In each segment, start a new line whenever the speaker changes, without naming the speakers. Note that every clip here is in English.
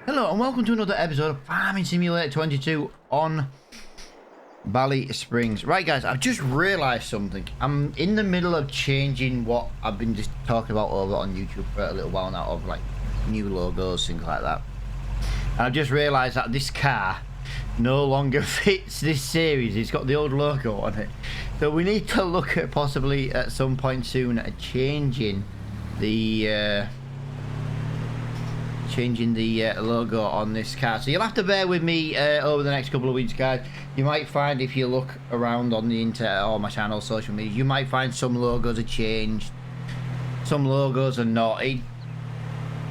Hello and welcome to another episode of Farming Simulator 22 on Ballysprings. Right guys, I've just realised something. I'm in the middle of changing what I've been just talking about over on YouTube for a little while now, of like new logos, things like that. And I've just realised that this car no longer fits this series. It's got the old logo on it. So we need to look at possibly at some point soon at changing the logo on this car. So you'll have to bear with me over the next couple of weeks, guys. You might find, if you look around on the internet or my channel, social media, you might find some logos are changed, some logos are not.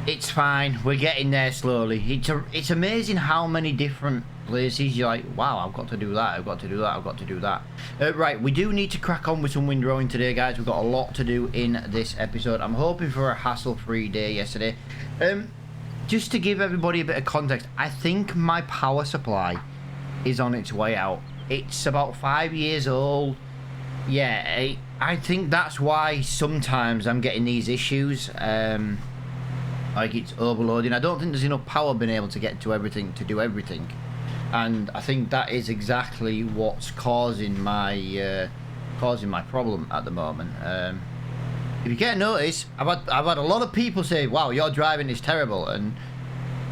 It's fine, we're getting there slowly. It's amazing how many different places you're like, wow, I've got to do that, I've got to do that, I've got to do that. Right, we do need to crack on with some windrowing today, guys. We've got a lot to do in this episode. I'm hoping for a hassle-free day yesterday. Just to give everybody a bit of context, I think my power supply is on its way out. It's about 5 years old. Yeah, I think that's why sometimes I'm getting these issues. Like it's overloading. I don't think there's enough power being able to get to everything, to do everything. And I think that is exactly what's causing my problem at the moment. If you can't notice, I've had a lot of people say, wow, your driving is terrible, and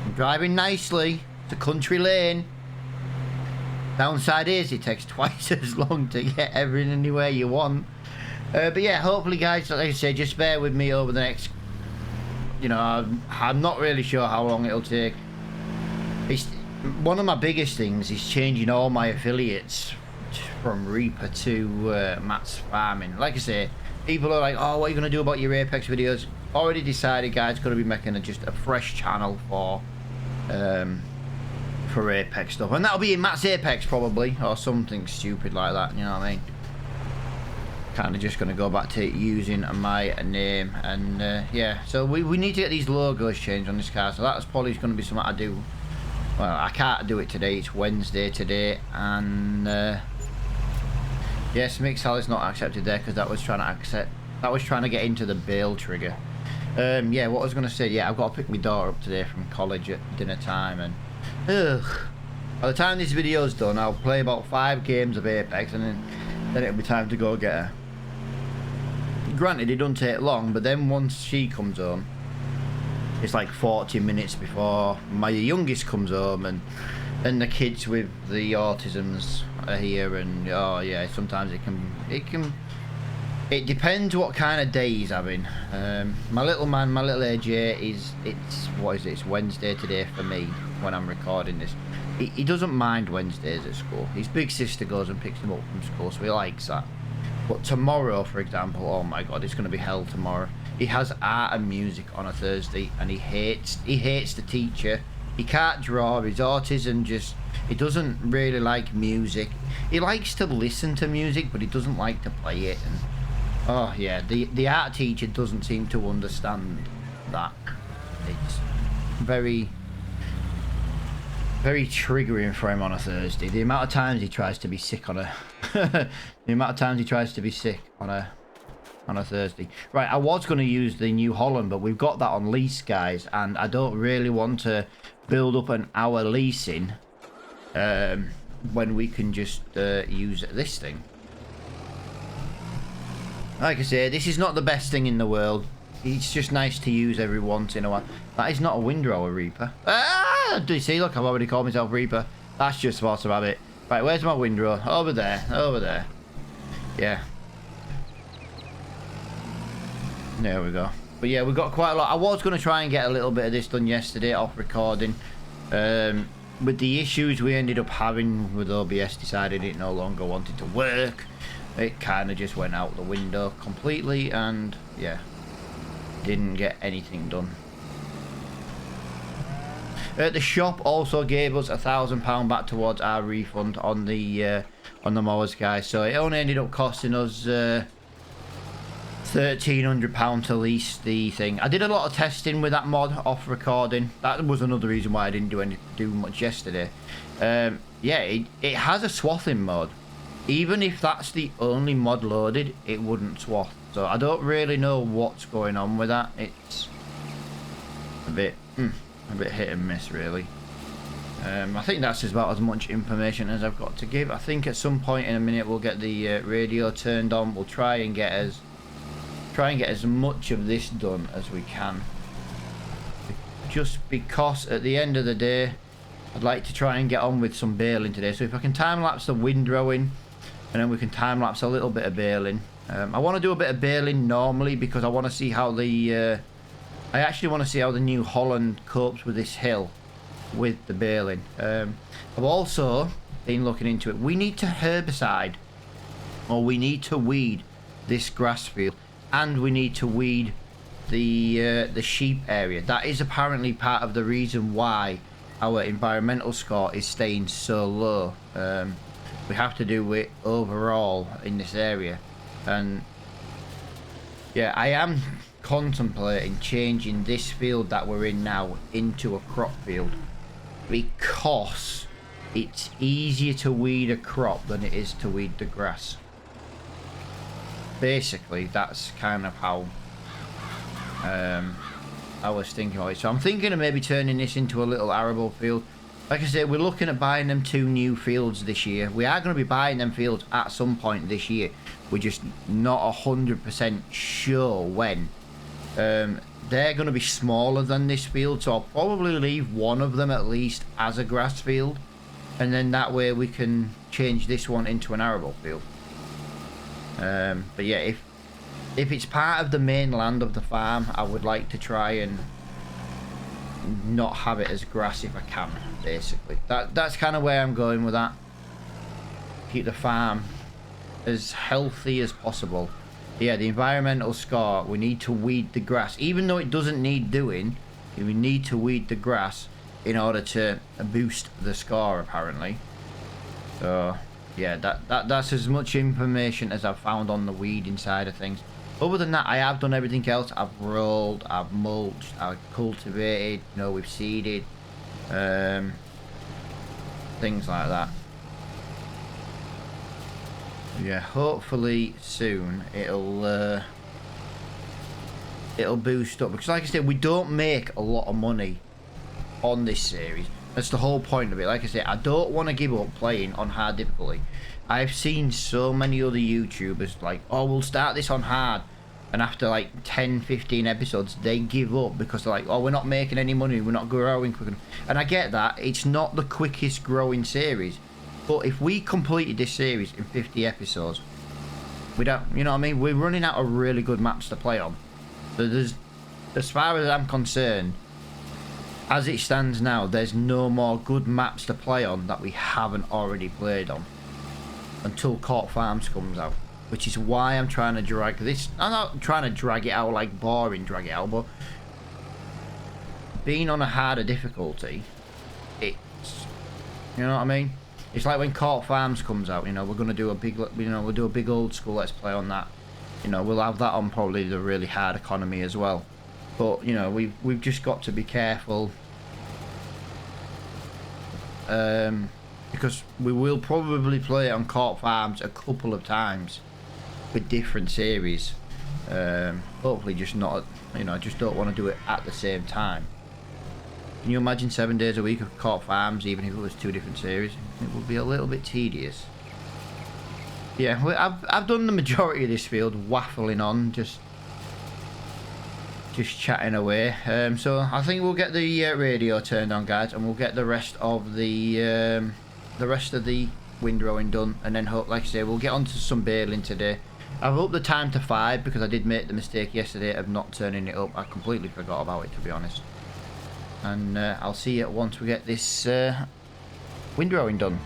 I'm driving nicely. It's a country lane. Downside is it takes twice as long to get everything anywhere you want. But yeah, hopefully guys, like I say, just bear with me over the next, you know, I'm not really sure how long it'll take. It's one of my biggest things is changing all my affiliates from Reaper to Matt's Farming. Like I say, people are like, oh, what are you going to do about your Apex videos? Already decided, guys, going to be making just a fresh channel for Apex stuff. And that'll be in Matt's Apex, probably, or something stupid like that, you know what I mean? Kind of just going to go back to using my name. And, yeah, so we need to get these logos changed on this car. So that's probably going to be something I do. Well, I can't do it today. It's Wednesday today. And, yes, mixed salad is not accepted there because that was trying to get into the bail trigger. Yeah, what I was going to say, yeah, I've got to pick my daughter up today from college at dinner time, and by the time this video's done, I'll play about 5 games of Apex, and then it'll be time to go get her. Granted, it doesn't take long, but then once she comes home, it's like 40 minutes before my youngest comes home, and then the kids with the autisms are here, and oh yeah, sometimes it depends what kind of day he's having. My little man, my little AJ, it's Wednesday today for me when I'm recording this. He doesn't mind Wednesdays at school. His big sister goes and picks him up from school, so he likes that. But tomorrow, for example, oh my god, it's going to be hell tomorrow. He has art and music on a Thursday, and he hates the teacher. He can't draw. His autism he doesn't really like music. He likes to listen to music, but he doesn't like to play it. And oh yeah, the art teacher doesn't seem to understand that. It's very, very triggering for him on a Thursday. The amount of times he tries to be sick on a Thursday. Right, I was going to use the New Holland, but we've got that on lease, guys, and I don't really want to build up an hour leasing when we can just use this thing. Like I say, this is not the best thing in the world. It's just nice to use every once in a while. That is not a windrower, Reaper. Ah! Do you see? Look, I've already called myself Reaper. That's just force of habit. Right, where's my windrower? Over there. Over there. Yeah. There we go. But yeah, we've got quite a lot. I was going to try and get a little bit of this done yesterday off recording. With the issues we ended up having with OBS, decided it no longer wanted to work. It kind of just went out the window completely, and yeah, didn't get anything done. The shop also gave us £1,000 back towards our refund on the mowers, guys. So it only ended up costing us £1,300 to lease the thing. I did a lot of testing with that mod off recording. That was another reason why I didn't do much yesterday. Yeah, it has a swathing mode. Even if that's the only mod loaded, it wouldn't swath. So I don't really know what's going on with that. It's a bit a bit hit and miss really. I think that's about as much information as I've got to give. I think at some point in a minute we'll get the radio turned on. We'll try and get as much of this done as we can. Just because at the end of the day, I'd like to try and get on with some baling today. So if I can time lapse the windrowing, and then we can time lapse a little bit of baling. I want to do a bit of baling normally because I want to see how the I actually want to see how the New Holland copes with this hill with the baling. I've also been looking into it. We need to herbicide, or we need to weed this grass field, and we need to weed the sheep area. That is apparently part of the reason why our environmental score is staying so low. We have to do it overall in this area, and yeah, I am contemplating changing this field that we're in now into a crop field, because it's easier to weed a crop than it is to weed the grass. Basically, that's kind of how I was thinking about it. So I'm thinking of maybe turning this into a little arable field. Like I said, we're looking at buying them 2 new fields this year. We are going to be buying them fields at some point this year. We're just not 100% sure when. They're going to be smaller than this field, so I'll probably leave one of them at least as a grass field, and then that way we can change this one into an arable field. But yeah, if it's part of the main land of the farm, I would like to try and not have it as grass if I can, basically. That's kind of where I'm going with that. Keep the farm as healthy as possible. Yeah, the environmental score, we need to weed the grass. Even though it doesn't need doing, we need to weed the grass in order to boost the score, apparently. So, yeah, that's as much information as I've found on the weeding side of things. Other than that, I have done everything else. I've rolled, I've mulched, I've cultivated, you know, we've seeded, things like that. Yeah, hopefully soon it'll boost up, because like I said, we don't make a lot of money on this series. That's the whole point of it. Like I said, I don't want to give up playing on hard difficulty. I've seen so many other YouTubers like, oh, we'll start this on hard, and after like 10-15 episodes they give up because they're like, oh, we're not making any money, we're not growing quick enough. And I get that, it's not the quickest growing series, but if we completed this series in 50 episodes, we don't, you know what I mean, we're running out of really good maps to play on. So there's, as far as I'm concerned, as it stands now, there's no more good maps to play on that we haven't already played on until Court Farms comes out, which is why I'm trying to drag this. I'm not trying to drag it out like boring drag it out, but being on a harder difficulty, it's, you know what I mean, it's like when Court Farms comes out, you know, we're going to do a big, you know, we'll do a big old school let's play on that, you know, we'll have that on probably the really hard economy as well. But you know, we've just got to be careful, because we will probably play it on Court Farms a couple of times with different series. Hopefully just not, you know, I just don't want to do it at the same time. Can you imagine 7 days a week of Court Farms, even if it was 2 different series? It would be a little bit tedious. Yeah, I've done the majority of this field waffling on, just chatting away. So I think we'll get the radio turned on, guys, and we'll get the rest of the windrowing done, and then hope, like I say, we'll get onto some baling today. I've upped the time to 5 because I did make the mistake yesterday of not turning it up. I completely forgot about it, to be honest. And I'll see you once we get this windrowing done.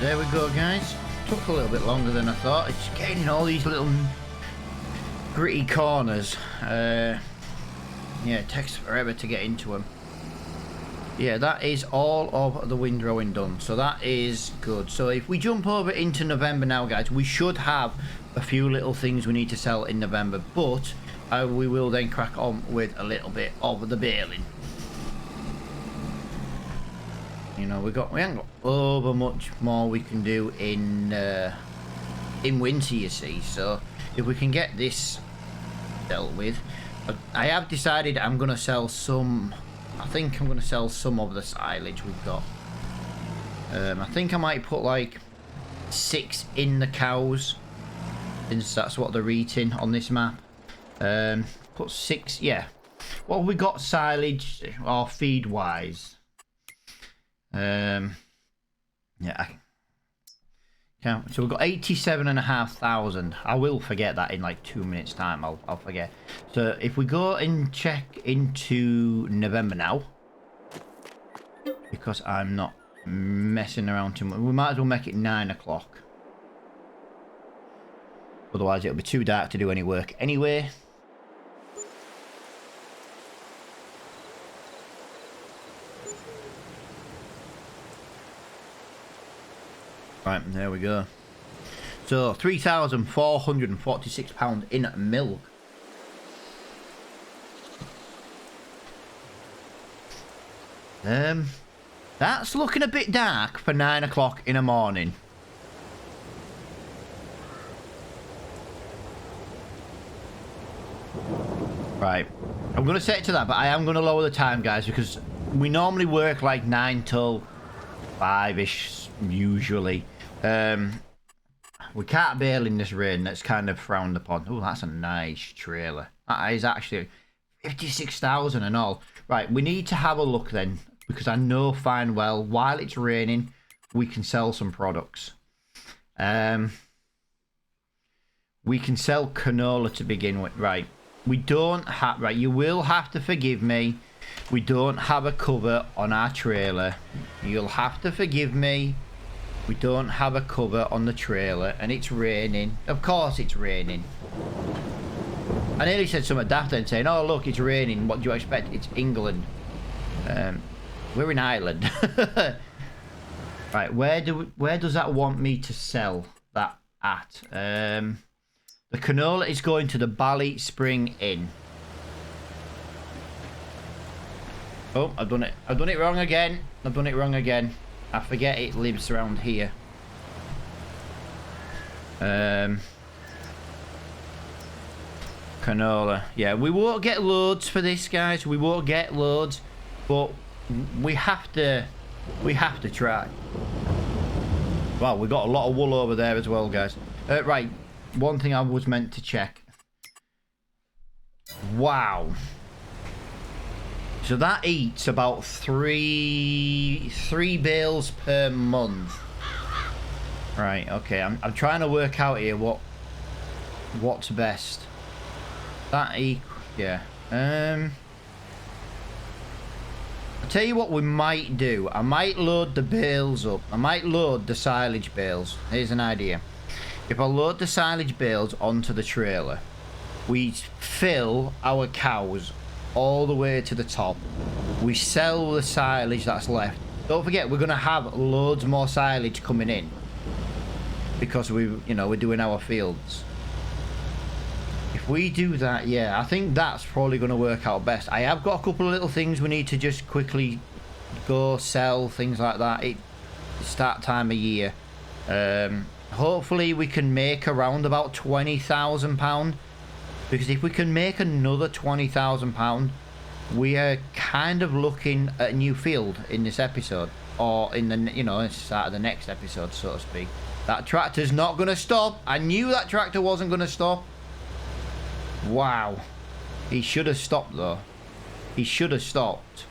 there we go, guys. Took a little bit longer than I thought. It's getting in all these little gritty corners. Yeah, it takes forever to get into them. Yeah, that is all of the windrowing done, so that is good. So if we jump over into November now, guys, we should have a few little things we need to sell in November, but we will then crack on with a little bit of the baling. You know, we haven't got over much more we can do in winter, you see. So if we can get this dealt with, I have decided I'm going to sell some. I think I'm going to sell some of the silage we've got. I think I might put like 6 in the cows, since that's what they're eating on this map. Put 6, yeah. What have we got silage or feed wise? Yeah. So we've got 87,500. I will forget that in like 2 minutes time. I'll forget. So if we go and check into November now, because I'm not messing around too much, we might as well make it 9 o'clock. Otherwise it'll be too dark to do any work anyway. Right, there we go. So, £3,446 in milk. That's looking a bit dark for 9 o'clock in the morning. Right, I'm going to set it to that, but I am going to lower the time, guys, because we normally work like 9 till 5-ish, usually. We can't bail in this rain. That's kind of frowned upon. Oh, that's a nice trailer. That is actually 56,000 and all. Right, we need to have a look then, because I know fine well while it's raining we can sell some products. We can sell canola to begin with. Right, we don't have, right, you will have to forgive me, we don't have a cover on our trailer. You'll have to forgive me. We don't have a cover on the trailer, and it's raining. Of course it's raining. I nearly said something daft then, saying, oh look, it's raining, what do you expect? It's England. We're in Ireland. Right, where does that want me to sell that at? The canola is going to the Ballysprings Inn. Oh, I've done it wrong again. I forget it lives around here. Canola. Yeah, we won't get loads for this, guys. We won't get loads, but we have to try. Wow, we got a lot of wool over there as well, guys. Right, one thing I was meant to check. Wow. So that eats about three bales per month. Right, okay. I'm trying to work out here what's best. That yeah. I'll tell you what we might do. I might load the bales up. I might load the silage bales. Here's an idea. If I load the silage bales onto the trailer, we fill our cows all the way to the top. We sell the silage that's left. Don't forget, we're going to have loads more silage coming in because we're doing our fields. If we do that, yeah, I think that's probably going to work out best. I have got a couple of little things we need to just quickly go sell, things like that. It's that time of year. Hopefully we can make around about £20,000. Because if we can make another £20,000, we are kind of looking at a new field in this episode, or in the start of the next episode, so to speak. That tractor's not going to stop. I knew that tractor wasn't going to stop. Wow, he should have stopped though. He should have stopped.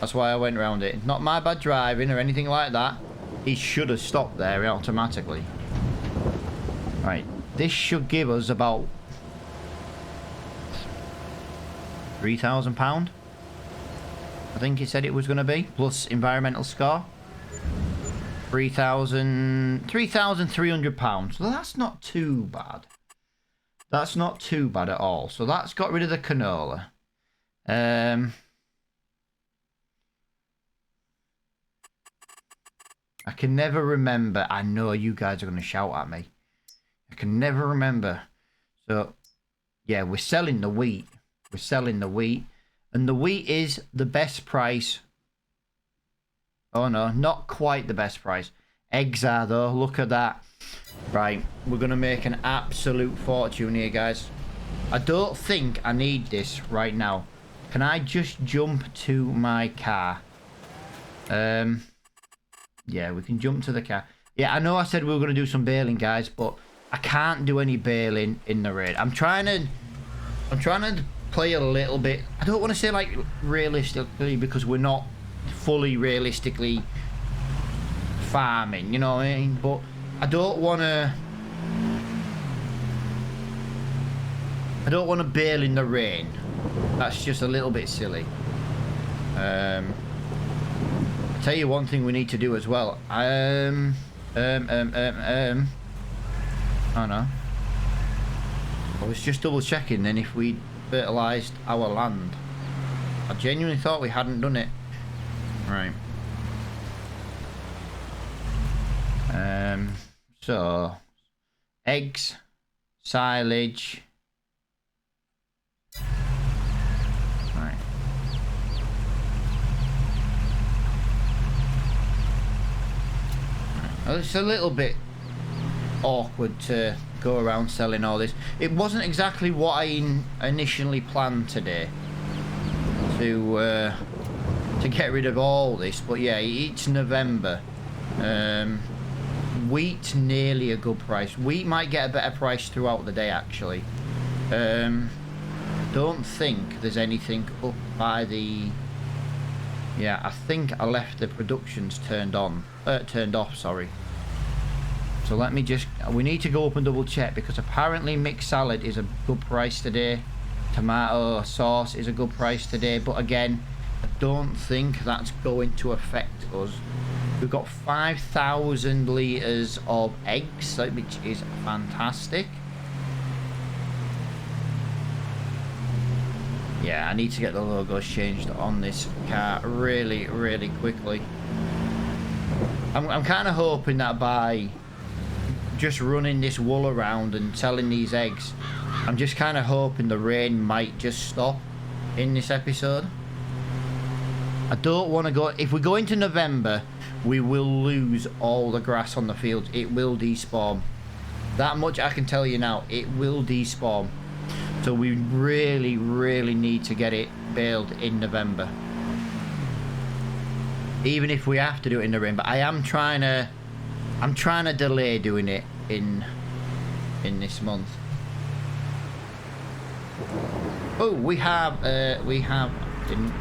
That's why I went around it. Not my bad driving or anything like that. He should have stopped there automatically. Right, this should give us about £3,000. I think he said it was going to be, plus environmental score. £3,300. So that's not too bad. That's not too bad at all. So that's got rid of the canola. I can never remember. I know you guys are going to shout at me. I can never remember. So, yeah, we're selling the wheat. We're selling the wheat. And the wheat is the best price. Oh, no, not quite the best price. Eggs are, though. Look at that. Right, we're going to make an absolute fortune here, guys. I don't think I need this right now. Can I just jump to my car? Yeah, we can jump to the car. Yeah, I know I said we were going to do some baling, guys, but I can't do any baling in the raid. I'm trying to play a little bit. I don't want to say, like, realistically, because we're not fully realistically farming, you know what I mean? But I don't want to bail in the rain. That's just a little bit silly. I'll tell you one thing we need to do as well. Oh no. I was just double checking then if we fertilized our land. I genuinely thought we hadn't done it. Right. So eggs, silage. Right. Well, it's a little bit awkward to go around selling all this. It wasn't exactly what I initially planned today to get rid of all this, but yeah, it's November. Wheat nearly a good price. Wheat might get a better price throughout the day, actually. Don't think there's anything up by the... Yeah, I think I left the productions turned off, sorry. So let me just... We need to go up and double check, because apparently mixed salad is a good price today. Tomato sauce is a good price today, but again, I don't think that's going to affect us. We've got 5,000 litres of eggs, which is fantastic. Yeah, I need to get the logos changed on this car really, really quickly. I'm kind of hoping that by just running this wool around and selling these eggs, I'm just kind of hoping the rain might just stop in this episode. I don't want to go... If we go into November, we will lose all the grass on the fields. It will despawn. That much I can tell you now. It will despawn. So we really, really need to get it baled in November. Even if we have to do it in the rain. But I'm trying to delay doing it in this month. Oh, we have didn't...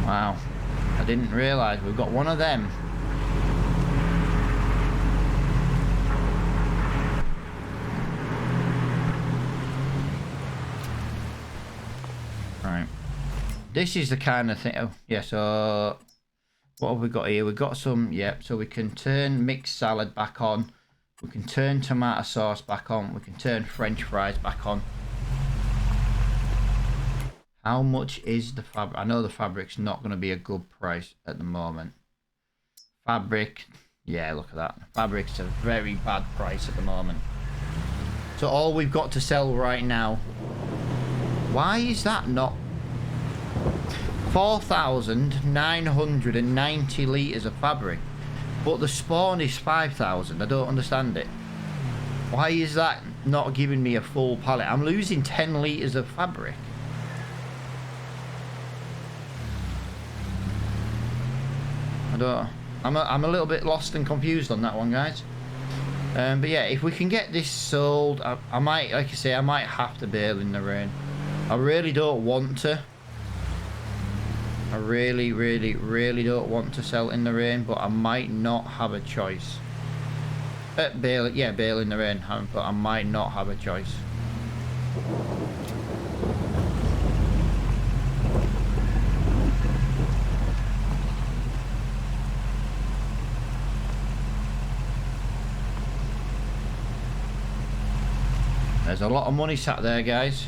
Wow, I didn't realise we've got one of them. Right, this is the kind of thing. Oh, yeah. So what have we got here? We've got some. Yep. So we can turn mixed salad back on. We can turn tomato sauce back on. We can turn French fries back on. How much is the fabric? I know the fabric's not going to be a good price at the moment. Fabric, yeah, look at that. Fabric's a very bad price at the moment. So all we've got to sell right now. Why is that not? 4,990 litres of fabric. But the spawn is 5,000. I don't understand it. Why is that not giving me a full pallet? I'm losing 10 litres of fabric. I'm a little bit lost and confused on that one, guys. But yeah, if we can get this sold, I might, like I say, I might have to bail in the rain. I really don't want to. I really, really, really don't want to sell in the rain, but I might not have a choice. Bail in the rain, but I might not have a choice. There's a lot of money sat there, guys.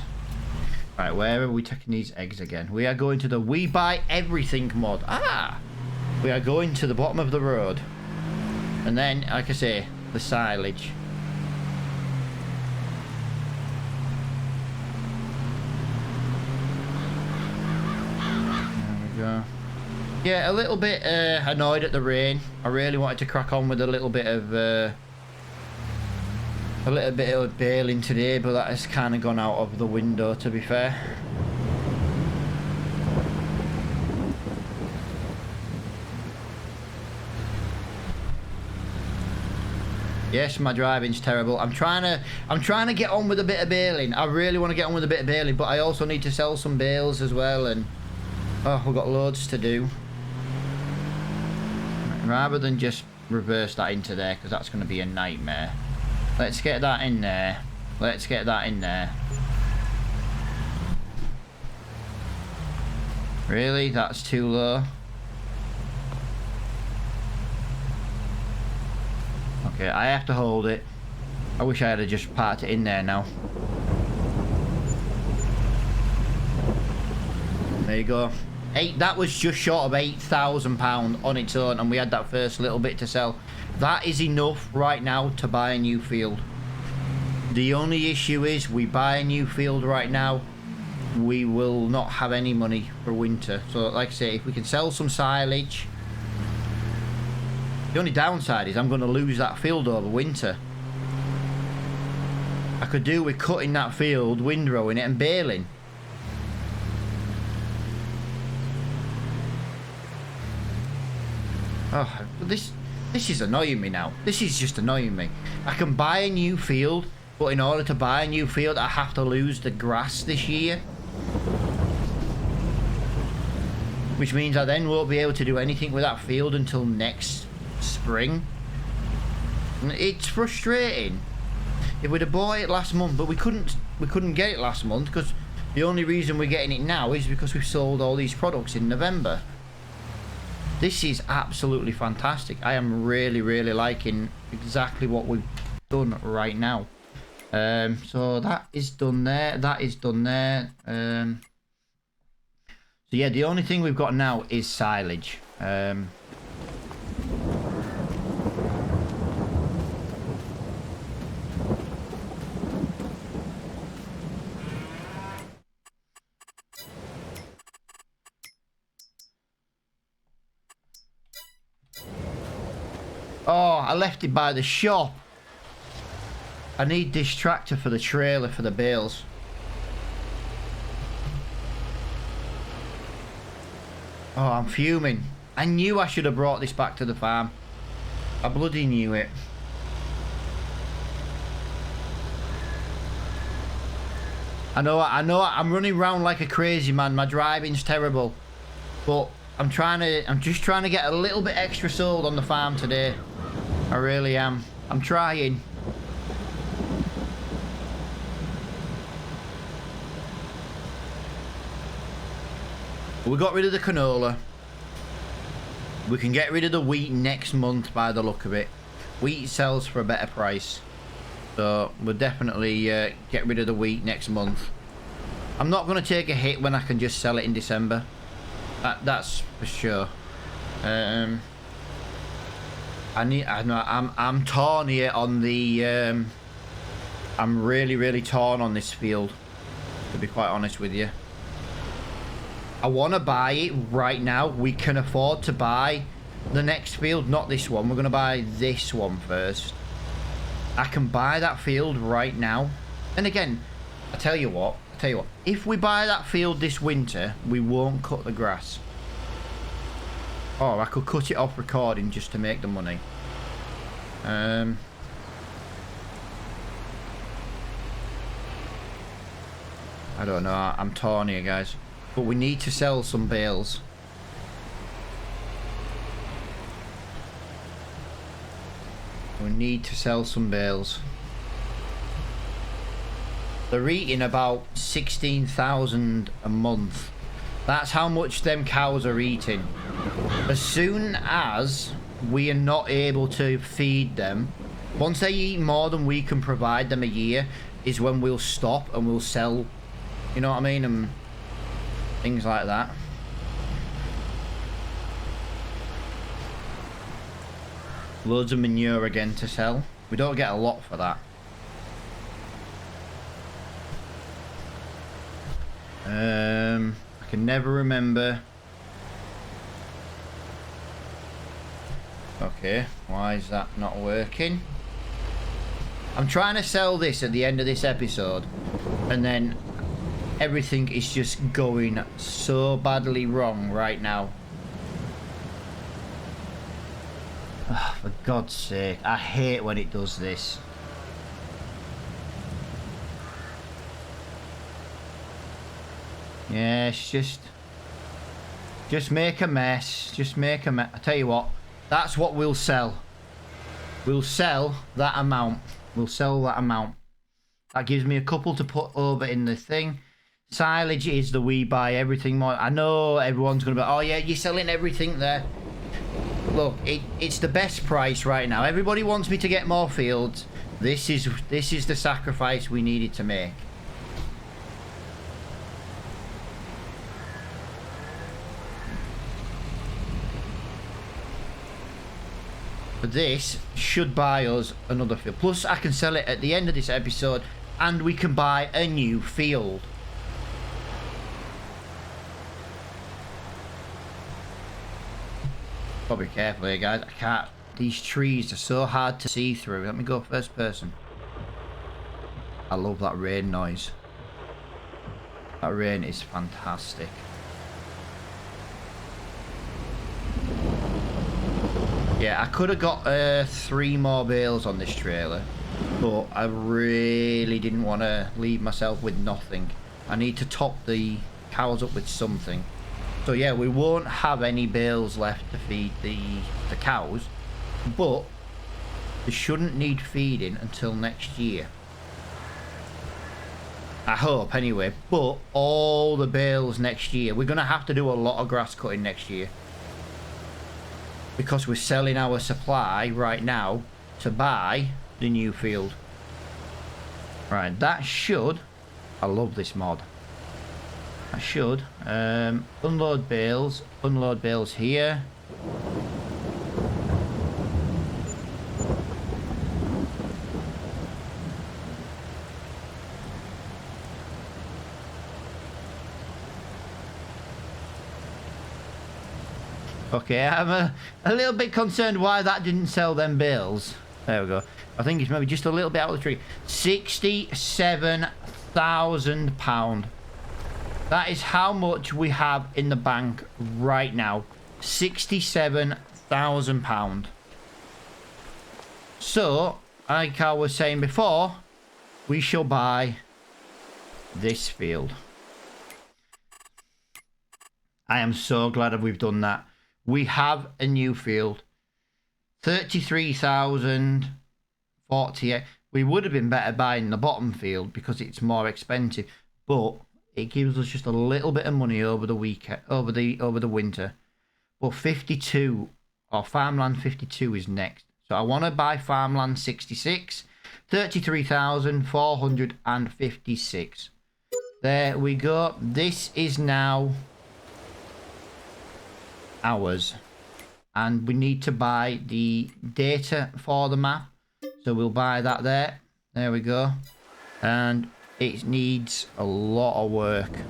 Right, where are we taking these eggs again? We are going to the We Buy Everything mod. We are going to the bottom of the road. And then, like I say, the silage. There we go. Yeah, a little bit annoyed at the rain. I really wanted to crack on with a little bit of baling today, but that has kind of gone out of the window, to be fair. Yes, my driving's terrible. I'm trying to get on with a bit of baling. I really want to get on with a bit of baling, but I also need to sell some bales as well, and oh, we've got loads to do. Rather than just reverse that into there, because that's going to be a nightmare. Let's get that in there. Let's get that in there. Really? That's too low? Okay, I have to hold it. I wish I had just parked it in there now. There you go. That was just short of £8,000 on its own, and we had that first little bit to sell. That is enough right now to buy a new field. The only issue is we buy a new field right now, we will not have any money for winter. So like I say, if we can sell some silage. The only downside is I'm going to lose that field over winter. I could do with cutting that field, windrowing it and baling. Oh, this is annoying me now. This is just annoying me. I can buy a new field, but in order to buy a new field, I have to lose the grass this year. Which means I then won't be able to do anything with that field until next spring. It's frustrating. If we'd have bought it last month, but we couldn't get it last month because the only reason we're getting it now is because we've sold all these products in November. This is absolutely fantastic. I am really, really liking exactly what we've done right now. So that is done there. That is done there. So yeah, the only thing we've got now is silage. Oh, I left it by the shop. I need this tractor for the trailer for the bales. Oh, I'm fuming. I knew I should have brought this back to the farm. I bloody knew it. I know, I'm running around like a crazy man. My driving's terrible. But I'm just trying to get a little bit extra sold on the farm today. I really am. I'm trying. We got rid of the canola. We can get rid of the wheat next month by the look of it. Wheat sells for a better price. So we'll definitely get rid of the wheat next month. I'm not going to take a hit when I can just sell it in December. That's for sure. I'm torn here on the I'm really torn on this field, to be quite honest with you. I want to buy it right now. We can afford to buy the next field, not this one. We're going to buy this one first. I can buy that field right now. And again, I tell you what, if we buy that field this winter, we won't cut the grass. Or I could cut it off recording just to make the money. I don't know. I'm torn here, guys. But we need to sell some bales. We need to sell some bales. They're eating about 16,000 a month. That's how much them cows are eating. As soon as we are not able to feed them, Once they eat more than we can provide them a year is when we'll stop and we'll sell, you know what I mean, and things like that. Loads of manure again to sell. We don't get a lot for that. I can never remember. Okay, why is that not working? I'm trying to sell this at the end of this episode, and then everything is just going so badly wrong right now. Oh, for God's sake, I hate when it does this. Yeah, it's just make a mess. Just make a mess. I tell you what, that's what we'll sell. We'll sell that amount. We'll sell that amount. That gives me a couple to put over in the thing. Silage is the we buy everything more. I know everyone's going to be, oh yeah, you're selling everything there. Look, it's the best price right now. Everybody wants me to get more fields. This is the sacrifice we needed to make. But this should buy us another field. Plus, I can sell it at the end of this episode, and we can buy a new field. Gotta be careful here, guys. I can't. These trees are so hard to see through. Let me go first person. I love that rain noise. That rain is fantastic. Yeah, I could have got 3 more bales on this trailer, but I really didn't want to leave myself with nothing. I need to top the cows up with something. So yeah, we won't have any bales left to feed the cows, but they shouldn't need feeding until next year. I hope anyway, but all the bales next year, we're going to have to do a lot of grass cutting next year. Because we're selling our supply right now to buy the new field. Right, that should... I love this mod. I should unload bales here. Okay, I'm a little bit concerned why that didn't sell them bales. There we go. I think it's maybe just a little bit out of the tree. £67,000. That is how much we have in the bank right now. £67,000. So, like I was saying before, we shall buy this field. I am so glad that we've done that. We have a new field. 33,048. We would have been better buying the bottom field because it's more expensive, but it gives us just a little bit of money over the weekend, over the winter. But 52 or farmland 52 is next. So I want to buy farmland 66. 33,456. There we go. This is now ours, and we need to buy the data for the map, so we'll buy that there. There we go. And it needs a lot of work.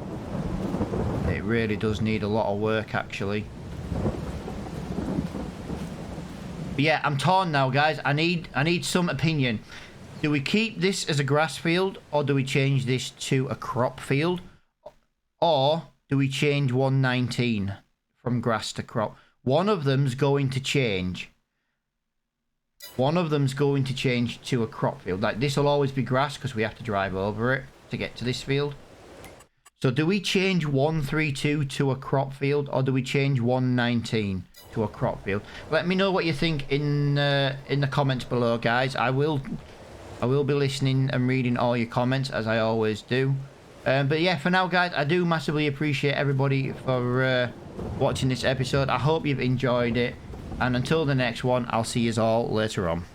It really does need a lot of work, actually. But yeah, I'm torn now, guys. I need some opinion. Do we keep this as a grass field, or do we change this to a crop field, or do we change 119 from grass to crop? One of them's going to change. One of them's going to change to a crop field. Like, this will always be grass because we have to drive over it to get to this field. So do we change 132 to a crop field, or do we change 119 to a crop field? Let me know what you think in the comments below, guys. I will be listening and reading all your comments, as I always do. But yeah, for now, guys, I do massively appreciate everybody for watching this episode. I hope you've enjoyed it, and until the next one, I'll see you all later on.